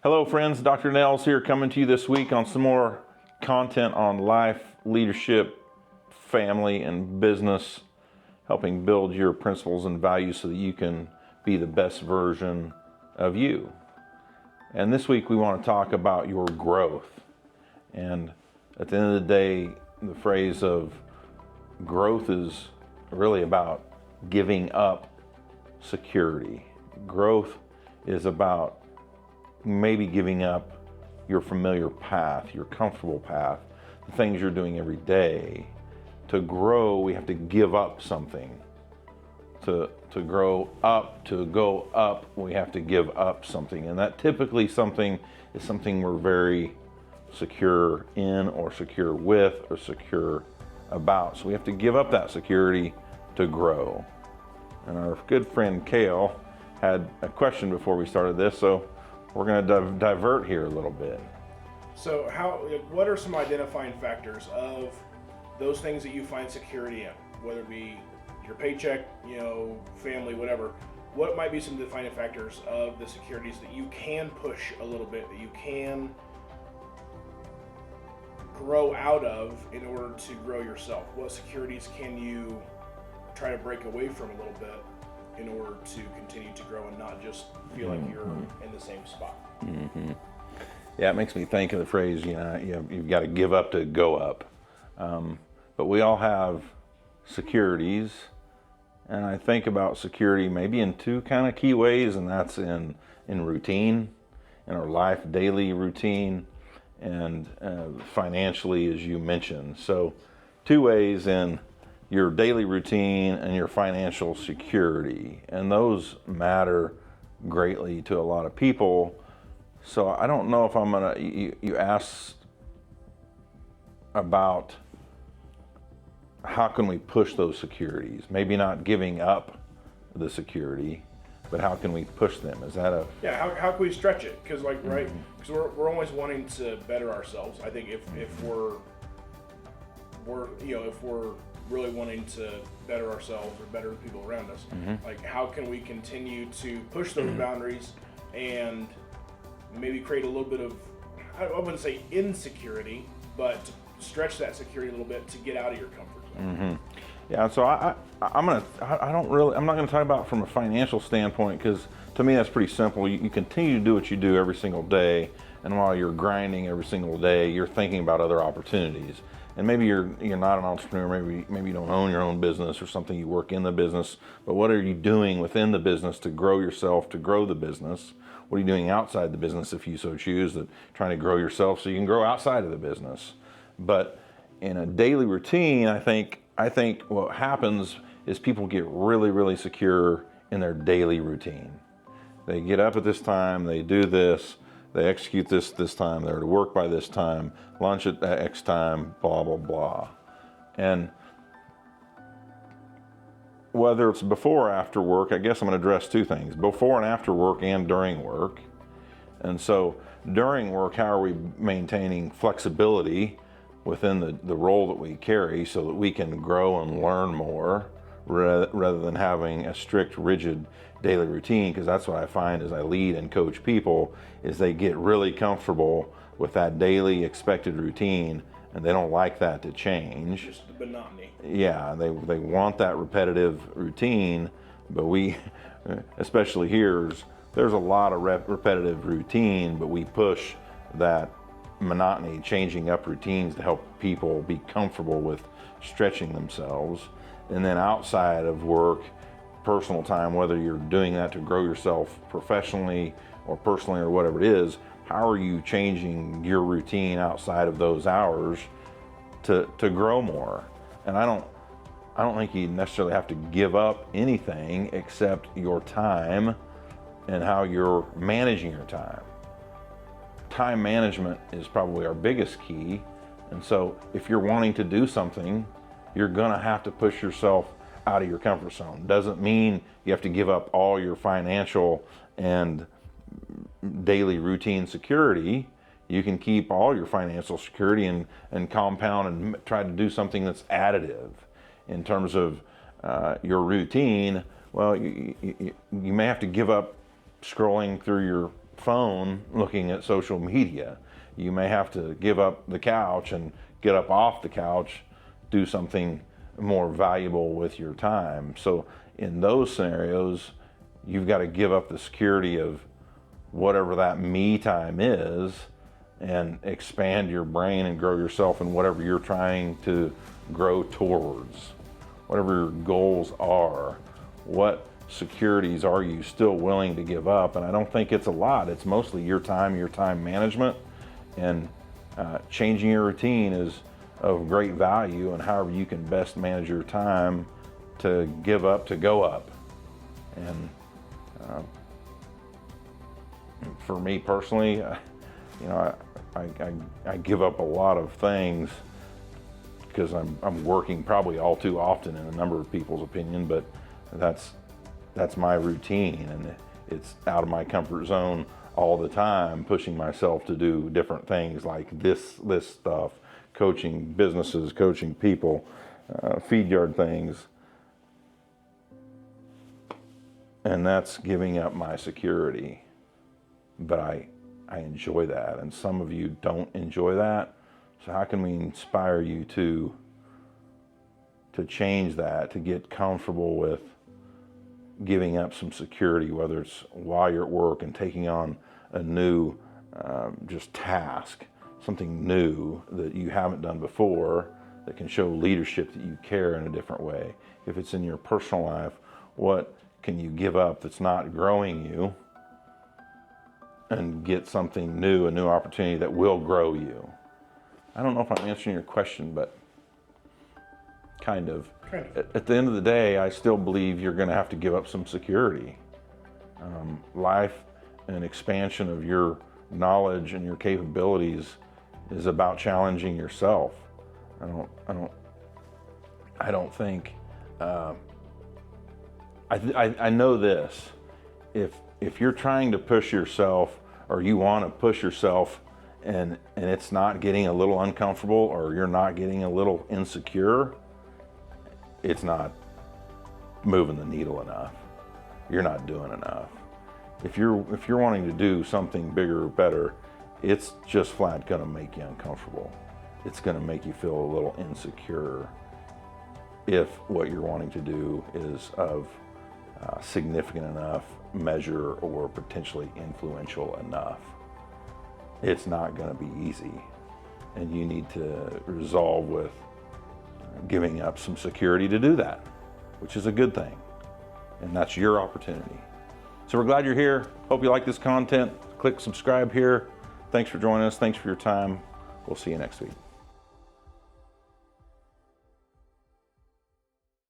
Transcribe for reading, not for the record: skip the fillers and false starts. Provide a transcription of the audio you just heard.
Hello, friends. Dr. Nels here, coming to you this week on some more content on life, leadership, family, and business, helping build your principles and values so that you can be the best version of you. And this week we want to talk about your growth. And at the end of the day, the phrase of growth is really about giving up security. Growth is about maybe giving up your familiar path, your comfortable path, the things you're doing every day. To grow, we have to give up something. To grow up, to go up, we have to give up something. And that typically something is something we're very secure in or secure with or secure about. So we have to give up that security to grow. And our good friend Kale had a question before we started this, so we're going to divert here a little bit. So what are some identifying factors of those things that you find security in, whether it be your paycheck, family, whatever? What might be some defining factors of the securities that you can push a little bit, that you can grow out of in order to grow yourself? What securities can you try to break away from a little bit in order to continue to grow and not just feel like you're in the same spot? Mm-hmm. Yeah, it makes me think of the phrase, you've got to give up to go up. But we all have securities, and I think about security maybe in two kind of key ways, and that's in routine, in our life, daily routine, and financially, as you mentioned. So two ways in your daily routine and your financial security, and those matter greatly to a lot of people. So I don't know if I'm gonna, you asked about how can we push those securities, maybe not giving up the security, but how can we push them? Is that how can we stretch it? Because right, because we're always wanting to better ourselves. I think if we're really wanting to better ourselves or better the people around us, like how can we continue to push those boundaries and maybe create a little bit of, I wouldn't say insecurity, but stretch that security a little bit to get out of your comfort zone. Yeah, so I'm not gonna talk about from a financial standpoint, because to me that's pretty simple. You continue to do what you do every single day, and while you're grinding every single day, you're thinking about other opportunities. And maybe you're not an entrepreneur, maybe you don't own your own business or something, you work in the business, but what are you doing within the business to grow yourself, to grow the business? What are you doing outside the business, if you so choose, that trying to grow yourself so you can grow outside of the business? But in a daily routine, I think what happens is people get really, really secure in their daily routine. They get up at this time, they do this, they execute this time, they're to work by this time, lunch at X time, blah, blah, blah. And whether it's before or after work, I guess I'm going to address two things: before and after work and during work. And so during work, how are we maintaining flexibility within the role that we carry so that we can grow and learn more rather than having a strict, rigid daily routine? Because that's what I find as I lead and coach people, is they get really comfortable with that daily expected routine, and they don't like that to change. Just the monotony. Yeah, they want that repetitive routine, but we, especially here, there's a lot of repetitive routine, but we push that monotony, changing up routines to help people be comfortable with stretching themselves. And then outside of work, personal time, whether you're doing that to grow yourself professionally or personally or whatever it is, how are you changing your routine outside of those hours to grow more? And I don't think you necessarily have to give up anything except your time and how you're managing your time. Time management is probably our biggest key. And so if you're wanting to do something, you're gonna have to push yourself out of your comfort zone. Doesn't mean you have to give up all your financial and daily routine security. You can keep all your financial security and compound and try to do something that's additive in terms of your routine. Well, you may have to give up scrolling through your phone looking at social media. You may have to give up the couch and get up off the couch, do something more valuable with your time. So in those scenarios, you've got to give up the security of whatever that me time is and expand your brain and grow yourself in whatever you're trying to grow towards, whatever your goals are. What securities are you still willing to give up? And I don't think it's a lot. It's mostly your time management, and changing your routine is of great value, and however you can best manage your time to give up, to go up. And for me personally, I give up a lot of things because I'm working probably all too often in a number of people's opinion, but that's my routine, and it's out of my comfort zone all the time, pushing myself to do different things like this stuff, coaching businesses, coaching people, feed yard things. And that's giving up my security. But I enjoy that, and some of you don't enjoy that. So how can we inspire you to change that, to get comfortable with giving up some security, whether it's while you're at work and taking on a new just task, something new that you haven't done before that can show leadership that you care in a different way. If it's in your personal life, what can you give up that's not growing you and get something new, a new opportunity that will grow you? I don't know if I'm answering your question, but kind of. At the end of the day, I still believe you're going to have to give up some security. Life and expansion of your knowledge and your capabilities is about challenging yourself. I don't think. I know this. If you're trying to push yourself, or you want to push yourself, and it's not getting a little uncomfortable, or you're not getting a little insecure, it's not moving the needle enough. You're not doing enough. If you're wanting to do something bigger or better, it's just flat going to make you uncomfortable. It's going to make you feel a little insecure if what you're wanting to do is of significant enough measure or potentially influential enough. It's not going to be easy, and you need to resolve with giving up some security to do that, which is a good thing, and that's your opportunity. So we're glad you're here. Hope you like this content. Click subscribe here. Thanks for joining us. Thanks for your time. We'll see you next week.